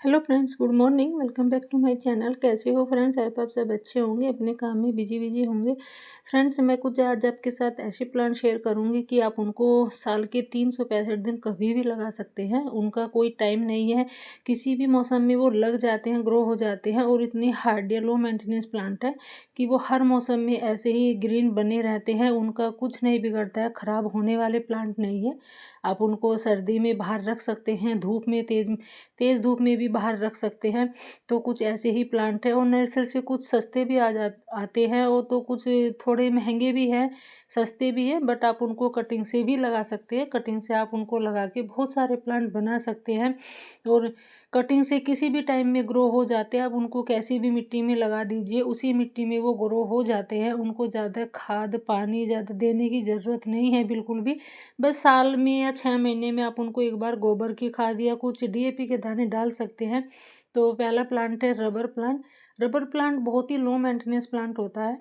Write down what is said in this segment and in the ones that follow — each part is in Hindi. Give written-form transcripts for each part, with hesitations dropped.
Hello friends, good morning. Welcome back to my channel. कैसे हो फ्रेंड्स? आप सब अच्छे होंगे, अपने काम में बिजी होंगे। फ्रेंड्स, मैं कुछ आज आपके साथ ऐसे प्लांट शेयर करूंगी कि आप उनको साल के 365 दिन कभी भी लगा सकते हैं। उनका कोई टाइम नहीं है, किसी भी मौसम में वो लग जाते हैं, ग्रो हो जाते हैं। और इतनी हार्ड या लो मेंटेनेंस प्लांट है कि वो हर मौसम में ऐसे ही ग्रीन बने रहते हैं। उनका कुछ नहीं बिगड़ता है, ख़राब होने वाले प्लांट नहीं है। आप उनको सर्दी में बाहर रख सकते हैं, धूप में तेज़ तेज़ धूप में भी बाहर रख सकते हैं। तो कुछ ऐसे ही प्लांट है, और नर्सरी से कुछ सस्ते भी आते हैं, और तो कुछ थोड़े महंगे भी हैं, सस्ते भी हैं। बट आप उनको कटिंग से भी लगा सकते हैं। कटिंग से आप उनको लगा के बहुत सारे प्लांट बना सकते हैं। और कटिंग से किसी भी टाइम में ग्रो हो जाते हैं। आप उनको कैसी भी मिट्टी में लगा दीजिए, उसी मिट्टी में वो ग्रो हो जाते हैं। उनको ज़्यादा खाद पानी ज़्यादा देने की ज़रूरत नहीं है बिल्कुल भी। बस साल में या 6 महीने में आप उनको एक बार गोबर की खाद या कुछ डीएपी के दाने डाल सकते हैं। तो पहला प्लांट है रबर प्लांट। रबर प्लांट बहुत ही लो मेंटेनेंस प्लांट होता है,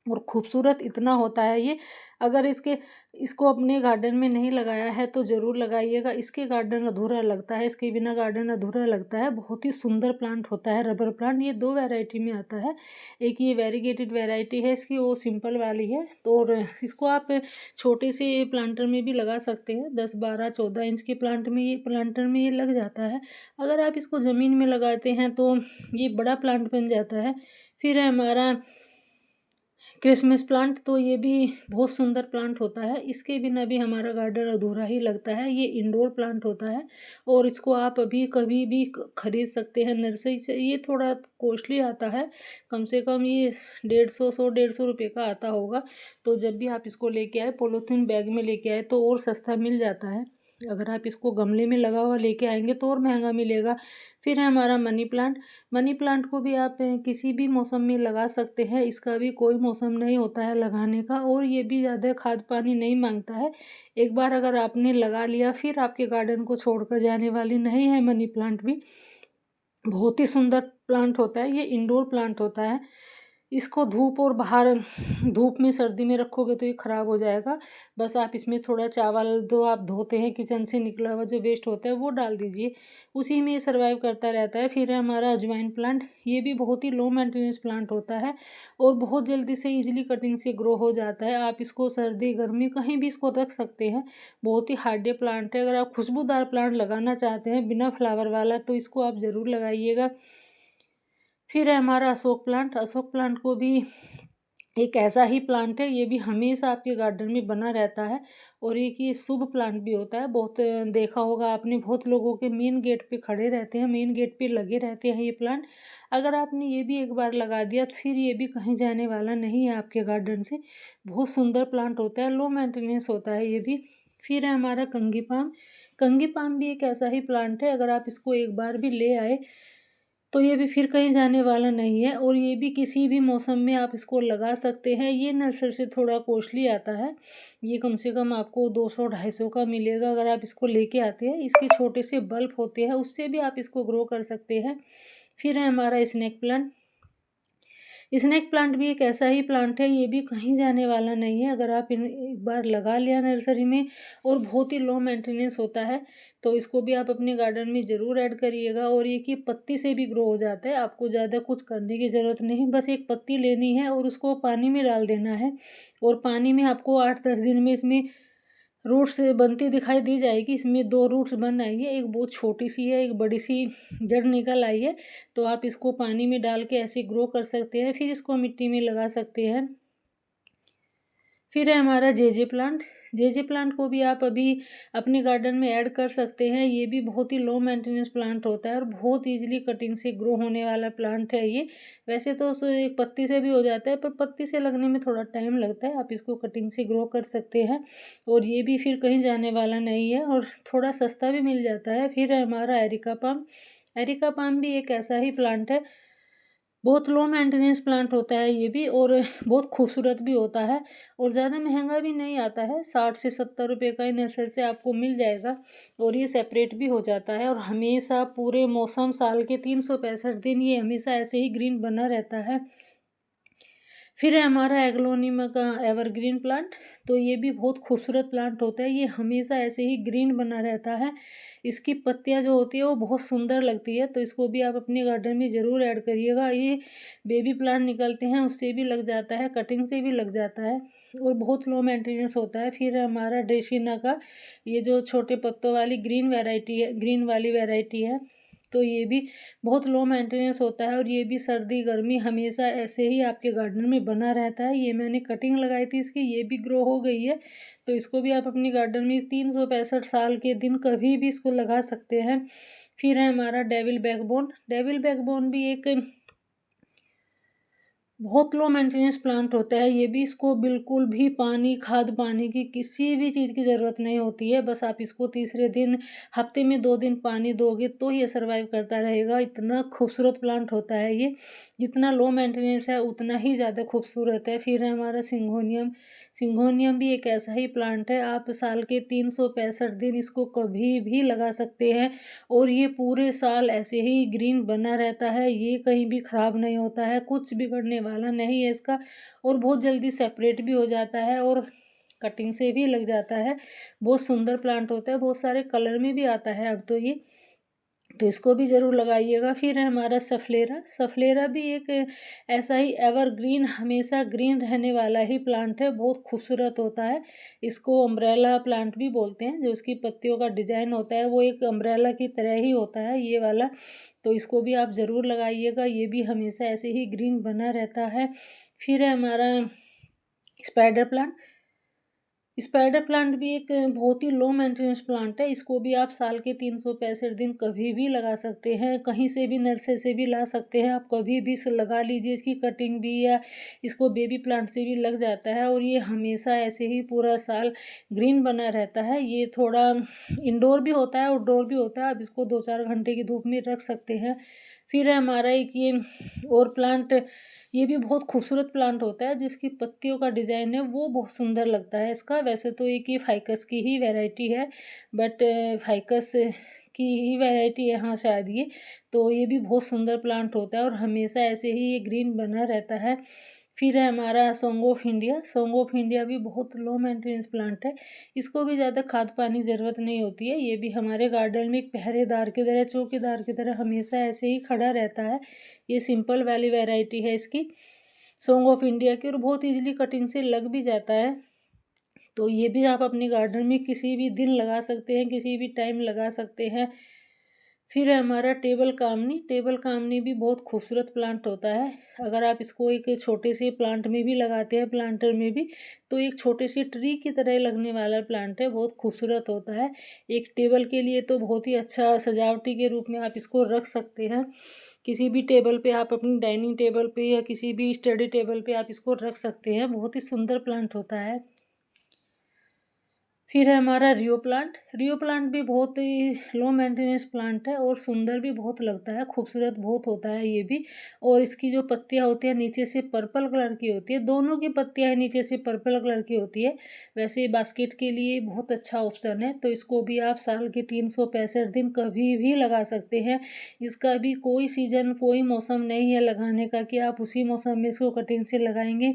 और खूबसूरत इतना होता है ये। अगर इसको अपने गार्डन में नहीं लगाया है तो ज़रूर लगाइएगा। इसके गार्डन अधूरा लगता है, इसके बिना गार्डन अधूरा लगता है। बहुत ही सुंदर प्लांट होता है रबर प्लांट। ये 2 वैरायटी में आता है। एक ये वेरीगेटेड वैरायटी है इसकी, वो सिंपल वाली है। तो और इसको आप छोटे से प्लांटर में भी लगा सकते हैं। 10 12 14 इंच के प्लांटर में ये लग जाता है। अगर आप इसको ज़मीन में लगाते हैं तो ये बड़ा प्लांट बन जाता है। फिर है हमारा क्रिसमस प्लांट। तो ये भी बहुत सुंदर प्लांट होता है। इसके बिना भी हमारा गार्डन अधूरा ही लगता है। ये इंडोर प्लांट होता है, और इसको आप अभी कभी भी खरीद सकते हैं नर्सरी से। ये थोड़ा कॉस्टली आता है, कम से कम ये 150 रुपये का आता होगा। तो जब भी आप इसको लेके आए, पॉलीथीन बैग में लेके आए, तो और सस्ता मिल जाता है। अगर आप इसको गमले में लगा हुआ लेके आएंगे तो और महंगा मिलेगा। फिर है हमारा मनी प्लांट। मनी प्लांट को भी आप किसी भी मौसम में लगा सकते हैं। इसका भी कोई मौसम नहीं होता है लगाने का, और ये भी ज़्यादा खाद पानी नहीं मांगता है। एक बार अगर आपने लगा लिया, फिर आपके गार्डन को छोड़कर जाने वाली नहीं है मनी प्लांट भी। बहुत ही सुंदर प्लांट होता है। ये इंडोर प्लांट होता है। इसको धूप और बाहर धूप में सर्दी में रखोगे तो ये ख़राब हो जाएगा। बस आप इसमें थोड़ा चावल जो आप धोते हैं किचन से निकला हुआ जो वेस्ट होता है वो डाल दीजिए, उसी में ये सर्वाइव करता रहता है। फिर है हमारा अजवाइन प्लांट। ये भी बहुत ही लो मेंटेनेंस प्लांट होता है, और बहुत जल्दी से इजीली कटिंग से ग्रो हो जाता है। आप इसको सर्दी गर्मी कहीं भी इसको रख सकते हैं। बहुत ही हार्डी प्लांट है। अगर आप खुशबूदार प्लांट लगाना चाहते हैं बिना फ्लावर वाला, तो इसको आप ज़रूर लगाइएगा। फिर है हमारा अशोक प्लांट। अशोक प्लांट को भी एक ऐसा ही प्लांट है, ये भी हमेशा आपके गार्डन में बना रहता है। और एक ये शुभ प्लांट भी होता है। बहुत देखा होगा आपने, बहुत लोगों के मेन गेट पे खड़े रहते हैं, मेन गेट पे लगे रहते हैं ये प्लांट। अगर आपने ये भी एक बार लगा दिया तो फिर ये भी कहीं जाने वाला नहीं है आपके गार्डन से। बहुत सुंदर प्लांट होता है, लो मेंटेनेंस होता है ये भी। फिर है हमारा कंगी पाम। कंगी पाम भी एक ऐसा ही प्लांट है, अगर आप इसको एक बार भी ले आए तो ये भी फिर कहीं जाने वाला नहीं है। और ये भी किसी भी मौसम में आप इसको लगा सकते हैं। ये नर्सरी से थोड़ा कॉस्टली आता है। ये कम से कम आपको 200 250 का मिलेगा अगर आप इसको लेके आते हैं। इसके छोटे से बल्ब होते हैं, उससे भी आप इसको ग्रो कर सकते हैं। फिर है हमारा स्नेक प्लांट। स्नेक प्लांट भी एक ऐसा ही प्लांट है, ये भी कहीं जाने वाला नहीं है। अगर आप एक बार लगा लिया नर्सरी में, और बहुत ही लो मेंटेनेंस होता है, तो इसको भी आप अपने गार्डन में ज़रूर ऐड करिएगा। और ये कि पत्ती से भी ग्रो हो जाता है, आपको ज़्यादा कुछ करने की ज़रूरत नहीं, बस एक पत्ती लेनी है और उसको पानी में डाल देना है। और पानी में आपको 8 10 दिन में इसमें रूट्स बनती दिखाई दी जाएगी। इसमें 2 रूट्स बन आएंगे, एक बहुत छोटी सी है, एक बड़ी सी जड़ निकल आई है। तो आप इसको पानी में डाल के ऐसे ग्रो कर सकते हैं, फिर इसको मिट्टी में लगा सकते हैं। फिर है हमारा जेजे प्लांट। जेजे प्लांट को भी आप अभी अपने गार्डन में ऐड कर सकते हैं। ये भी बहुत ही लो मेंटेनेंस प्लांट होता है, और बहुत इजीली कटिंग से ग्रो होने वाला प्लांट है ये। वैसे तो एक पत्ती से भी हो जाता है, पर पत्ती से लगने में थोड़ा टाइम लगता है। आप इसको कटिंग से ग्रो कर सकते हैं, और ये भी फिर कहीं जाने वाला नहीं है, और थोड़ा सस्ता भी मिल जाता है। फिर है हमारा एरिका पाम। एरिका पाम भी एक ऐसा ही प्लांट है, बहुत लो मेंटेनेंस प्लांट होता है ये भी, और बहुत खूबसूरत भी होता है। और ज़्यादा महंगा भी नहीं आता है, 60 से 70 रुपये का ही नर्सरी से आपको मिल जाएगा। और ये सेपरेट भी हो जाता है, और हमेशा पूरे मौसम साल के 365 दिन ये हमेशा ऐसे ही ग्रीन बना रहता है। फिर है हमारा एग्लोनिमा का एवरग्रीन प्लांट। तो ये भी बहुत खूबसूरत प्लांट होता है, ये हमेशा ऐसे ही ग्रीन बना रहता है। इसकी पत्तियां जो होती है वो बहुत सुंदर लगती है, तो इसको भी आप अपने गार्डन में ज़रूर ऐड करिएगा। ये बेबी प्लांट निकलते हैं उससे भी लग जाता है, कटिंग से भी लग जाता है और बहुत लो मेंटेनेंस होता है। फिर हमारा ड्रेसिना का ये जो छोटे पत्तों वाली ग्रीन वैरायटी है, ग्रीन वाली वैरायटी है, तो ये भी बहुत लो मेंटेनेंस होता है और ये भी सर्दी गर्मी हमेशा ऐसे ही आपके गार्डन में बना रहता है। ये मैंने कटिंग लगाई थी इसकी, ये भी ग्रो हो गई है, तो इसको भी आप अपनी गार्डन में 365 साल के दिन कभी भी इसको लगा सकते हैं। फिर है हमारा डेविल बैकबोन। डेविल बैकबोन भी एक बहुत लो मेंटेनेंस प्लांट होता है, ये भी इसको बिल्कुल भी पानी खाद पानी की किसी भी चीज़ की ज़रूरत नहीं होती है। बस आप इसको तीसरे दिन हफ्ते में 2 दिन पानी दोगे तो ये सर्वाइव करता रहेगा। इतना खूबसूरत प्लांट होता है ये, जितना लो मेंटेनेंस है उतना ही ज़्यादा खूबसूरत है। फिर है हमारा सिंगोनियम। सिंगोनियम भी एक ऐसा ही प्लांट है, आप साल के 365 दिन इसको कभी भी लगा सकते हैं और ये पूरे साल ऐसे ही ग्रीन बना रहता है। ये कहीं भी ख़राब नहीं होता है, कुछ बिगड़ने वाला नहीं है इसका, और बहुत जल्दी सेपरेट भी हो जाता है और कटिंग से भी लग जाता है। बहुत सुंदर प्लांट होता है, बहुत सारे कलर में भी आता है अब तो ये, तो इसको भी ज़रूर लगाइएगा। फिर है हमारा सफलेरा। सफलेरा भी एक ऐसा ही एवरग्रीन हमेशा ग्रीन रहने वाला ही प्लांट है, बहुत खूबसूरत होता है। इसको अम्ब्रेला प्लांट भी बोलते हैं, जो इसकी पत्तियों का डिजाइन होता है वो एक अम्ब्रेला की तरह ही होता है ये वाला, तो इसको भी आप ज़रूर लगाइएगा, ये भी हमेशा ऐसे ही ग्रीन बना रहता है। फिर है हमारा स्पाइडर प्लांट। स्पाइडर प्लांट भी एक बहुत ही लो मेंटेनेंस प्लांट है, इसको भी आप साल के 365 दिन कभी भी लगा सकते हैं, कहीं से भी नर्सरी से भी ला सकते हैं, आप कभी भी इसे लगा लीजिए। इसकी कटिंग भी या इसको बेबी प्लांट से भी लग जाता है और ये हमेशा ऐसे ही पूरा साल ग्रीन बना रहता है। ये थोड़ा इंडोर भी होता है आउटडोर भी होता है, आप इसको 2-4 घंटे की धूप में रख सकते हैं। फिर है हमारा एक ये और प्लांट, ये भी बहुत खूबसूरत प्लांट होता है, जो इसकी पत्तियों का डिज़ाइन है वो बहुत सुंदर लगता है इसका। वैसे तो एक ये फाइकस की ही वैरायटी है, बट फाइकस की ही वैरायटी है हाँ शायद ये, तो ये भी बहुत सुंदर प्लांट होता है और हमेशा ऐसे ही ये ग्रीन बना रहता है। फिर है हमारा song of India. Song of India भी बहुत लो मेंटेनेंस प्लांट है, इसको भी ज़्यादा खाद पानी की ज़रूरत नहीं होती है। ये भी हमारे गार्डन में एक पहरेदार की तरह, चौकीदार की तरह हमेशा ऐसे ही खड़ा रहता है। ये सिंपल वाली वैरायटी है इसकी, सॉन्ग ऑफ इंडिया की, और बहुत ईजिली कटिंग से लग भी जाता है। तो ये भी आप अपने गार्डन में किसी भी दिन लगा सकते हैं, किसी भी टाइम लगा सकते हैं। फिर है हमारा टेबल कामनी। टेबल कामनी भी बहुत खूबसूरत प्लांट होता है, अगर आप इसको एक छोटे से प्लांट में भी लगाते हैं, प्लांटर में भी, तो एक छोटे से ट्री की तरह लगने वाला प्लांट है, बहुत खूबसूरत होता है। एक टेबल के लिए तो बहुत ही अच्छा सजावटी के रूप में आप इसको रख सकते हैं, किसी भी टेबल पे, आप अपनी डाइनिंग टेबल पे या किसी भी स्टडी टेबल पे आप इसको रख सकते हैं, बहुत ही सुंदर प्लांट होता है। फिर है हमारा रियो प्लांट। रियो प्लांट भी बहुत ही लो मेंटेनेंस प्लांट है और सुंदर भी बहुत लगता है, खूबसूरत बहुत होता है ये भी। और इसकी जो पत्तियां होती है नीचे से पर्पल कलर की होती है, दोनों की पत्तियां नीचे से पर्पल कलर की होती है। वैसे बास्केट के लिए बहुत अच्छा ऑप्शन है, तो इसको भी आप साल के 365 दिन कभी भी लगा सकते हैं। इसका भी कोई सीजन, कोई मौसम नहीं है लगाने का कि आप उसी मौसम में इसको कटिंग से लगाएंगे।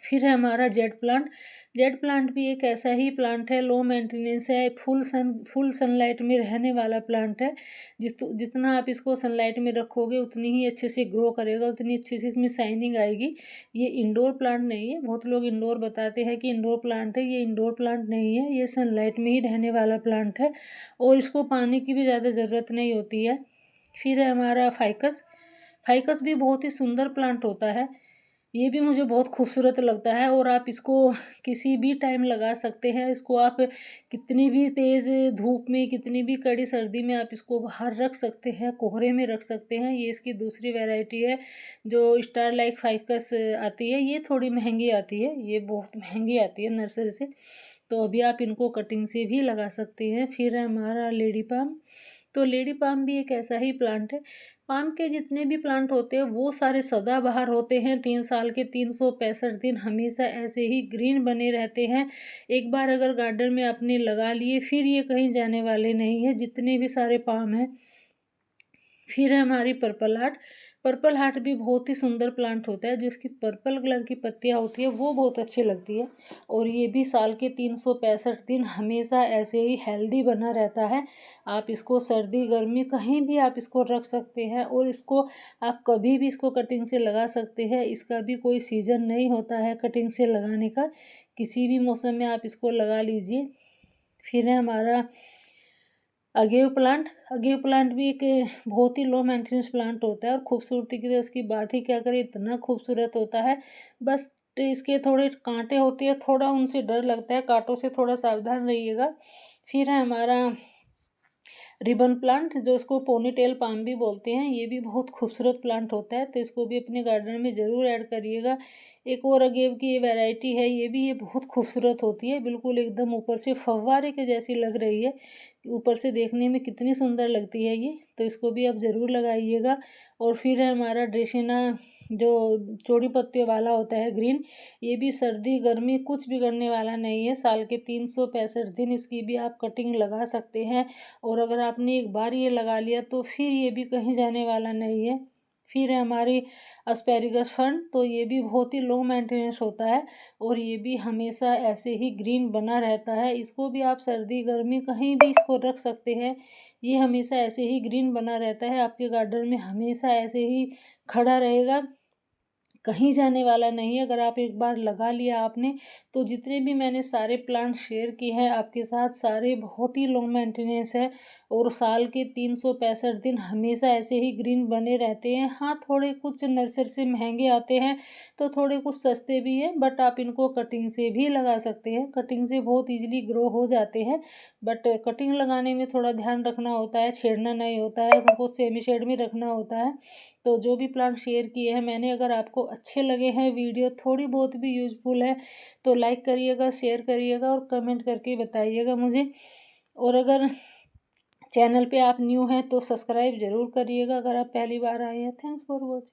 फिर है हमारा जेड प्लांट। जेड प्लांट भी एक ऐसा ही प्लांट है, लो मेंटेनेंस है, फुल सनलाइट में रहने वाला प्लांट है। जितना आप इसको सनलाइट में रखोगे उतनी ही अच्छे से ग्रो करेगा, उतनी अच्छे से इसमें शाइनिंग आएगी। ये इंडोर प्लांट नहीं है, बहुत लोग इंडोर बताते हैं कि इंडोर प्लांट है, ये इंडोर प्लांट नहीं है, ये सनलाइट में ही रहने वाला प्लांट है और इसको पानी की भी ज़्यादा ज़रूरत नहीं होती है। फिर है हमारा फाइकस। फाइकस भी बहुत ही सुंदर प्लांट होता है, ये भी मुझे बहुत खूबसूरत लगता है और आप इसको किसी भी टाइम लगा सकते हैं। इसको आप कितनी भी तेज़ धूप में, कितनी भी कड़ी सर्दी में आप इसको बाहर रख सकते हैं, कोहरे में रख सकते हैं। ये इसकी दूसरी वैरायटी है जो स्टार लाइक फाइकस आती है, ये थोड़ी महंगी आती है, ये बहुत महंगी आती है नर्सरी से, तो अभी आप इनको कटिंग से भी लगा सकते हैं। फिर है हमारा लेडी पाम। तो लेडी पाम भी एक ऐसा ही प्लांट है, पाम के जितने भी प्लांट होते हैं वो सारे सदाबहार होते हैं, 3 साल के 365 दिन हमेशा ऐसे ही ग्रीन बने रहते हैं। एक बार अगर गार्डन में आपने लगा लिए फिर ये कहीं जाने वाले नहीं है, जितने भी सारे पाम हैं। फिर है हमारी पर्पल हार्ट। पर्पल हार्ट भी बहुत ही सुंदर प्लांट होता है, जो इसकी पर्पल कलर की पत्तियां होती है वो बहुत अच्छी लगती है। और ये भी साल के 365 दिन हमेशा ऐसे ही हेल्दी बना रहता है। आप इसको सर्दी गर्मी कहीं भी आप इसको रख सकते हैं, और इसको आप कभी भी इसको कटिंग से लगा सकते हैं। इसका भी कोई सीज़न नहीं होता है कटिंग से लगाने का, किसी भी मौसम में आप इसको लगा लीजिए। फिर है हमारा अगेव प्लांट भी एक बहुत ही लो मेंटेनेंस प्लांट होता है, और खूबसूरती की तो इसकी बात ही क्या करें, इतना खूबसूरत होता है। बस इसके थोड़े कांटे होते हैं, थोड़ा उनसे डर लगता है, कांटों से थोड़ा सावधान रहिएगा। फिर है हमारा रिबन प्लांट, जो इसको पोनीटेल पाम भी बोलते हैं। ये भी बहुत खूबसूरत प्लांट होता है, तो इसको भी अपने गार्डन में ज़रूर ऐड करिएगा। एक और अगेव की ये वैरायटी है, ये बहुत खूबसूरत होती है, बिल्कुल एकदम ऊपर से फव्वारे के जैसी लग रही है। ऊपर से देखने में कितनी सुंदर लगती है ये, तो इसको भी आप ज़रूर लगाइएगा। और फिर है हमारा ड्रेसिना, जो चौड़ी पत्तियों वाला होता है ग्रीन, ये भी सर्दी गर्मी कुछ बिगड़ने वाला नहीं है। साल के 365 दिन इसकी भी आप कटिंग लगा सकते हैं, और अगर आपने एक बार ये लगा लिया तो फिर ये भी कहीं जाने वाला नहीं है। फिर है हमारी एस्पेरिगस फर्न, तो ये भी बहुत ही लो मेंटेनेंस होता है, और ये भी हमेशा ऐसे ही ग्रीन बना रहता है। इसको भी आप सर्दी गर्मी कहीं भी इसको रख सकते हैं, ये हमेशा ऐसे ही ग्रीन बना रहता है आपके गार्डन में, हमेशा ऐसे ही खड़ा रहेगा, कहीं जाने वाला नहीं है। अगर आप एक बार लगा लिया आपने, तो जितने भी मैंने सारे प्लांट शेयर किए हैं आपके साथ, सारे बहुत ही लो मेंटेनेंस है, और साल के 365 दिन हमेशा ऐसे ही ग्रीन बने रहते हैं। हाँ, थोड़े कुछ नर्सरी से महंगे आते हैं, तो थोड़े कुछ सस्ते भी हैं, बट आप इनको कटिंग से भी लगा सकते हैं। कटिंग से बहुत ईजिली ग्रो हो जाते हैं, बट कटिंग लगाने में थोड़ा ध्यान रखना होता है, छेड़ना नहीं होता है, उनको सेमी शेड में रखना होता है। तो जो भी प्लांट शेयर किए हैं मैंने, अगर आपको अच्छे लगे हैं, वीडियो थोड़ी बहुत भी यूज़फुल है, तो लाइक करिएगा, शेयर करिएगा, और कमेंट करके बताइएगा मुझे। और अगर चैनल पे आप न्यू हैं तो सब्सक्राइब ज़रूर करिएगा अगर आप पहली बार आए हैं। Thanks for watching.